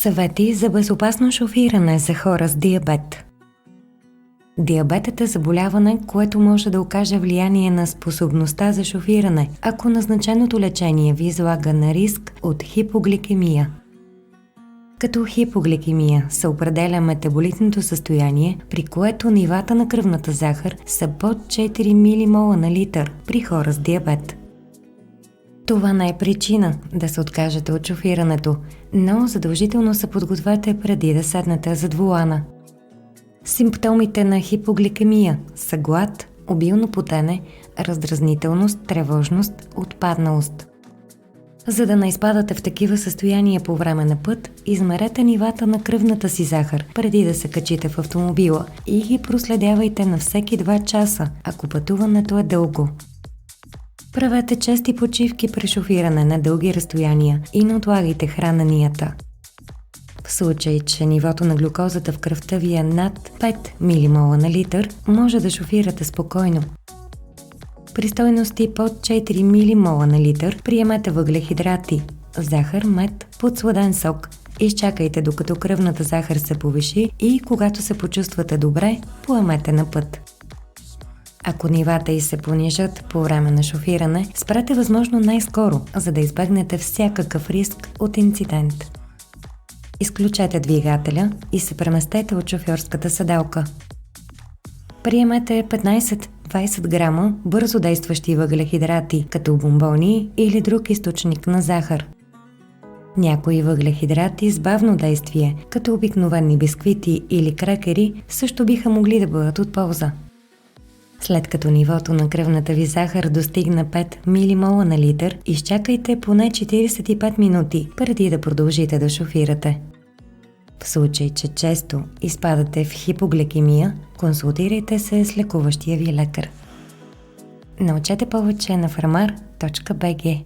Съвети за безопасно шофиране за хора с диабет. Диабетът е заболяване, което може да окаже влияние на способността за шофиране, ако назначеното лечение ви излага на риск от хипогликемия. Като хипогликемия се определя метаболитното състояние, при което нивата на кръвната захар са под 4 милимола на литър при хора с диабет. Това не е причина да се откажете от шофирането, но задължително се подгответе преди да седнете зад волана. Симптомите на хипогликемия са глад, обилно потене, раздразнителност, тревожност, отпадналост. За да не изпадате в такива състояния по време на път, измерете нивата на кръвната си захар преди да се качите в автомобила и ги проследявайте на всеки 2 часа, ако пътуването е дълго. Правете чести почивки при шофиране на дълги разстояния и не отлагайте храненията. В случай, че нивото на глюкозата в кръвта ви е над 5 милимола на литър, може да шофирате спокойно. При стойности под 4 милимола на литър приемете въглехидрати, захар, мед, подсладен сок. Изчакайте докато кръвната захар се повиши и когато се почувствате добре, поемете на път. Ако нивата й се понижат по време на шофиране, спрете възможно най-скоро, за да избегнете всякакъв риск от инцидент. Изключете двигателя и се преместете от шофьорската седалка. Приемете 15-20 грама бързо действащи въглехидрати, като бомбони или друг източник на захар. Някои въглехидрати с бавно действие, като обикновени бисквити или крекери, също биха могли да бъдат от полза. След като нивото на кръвната ви захар достигне 5 милимола на литър, изчакайте поне 45 минути преди да продължите да шофирате. В случай, че често изпадате в хипогликемия, консултирайте се с лекуващия ви лекар. Научете повече на farmar.bg.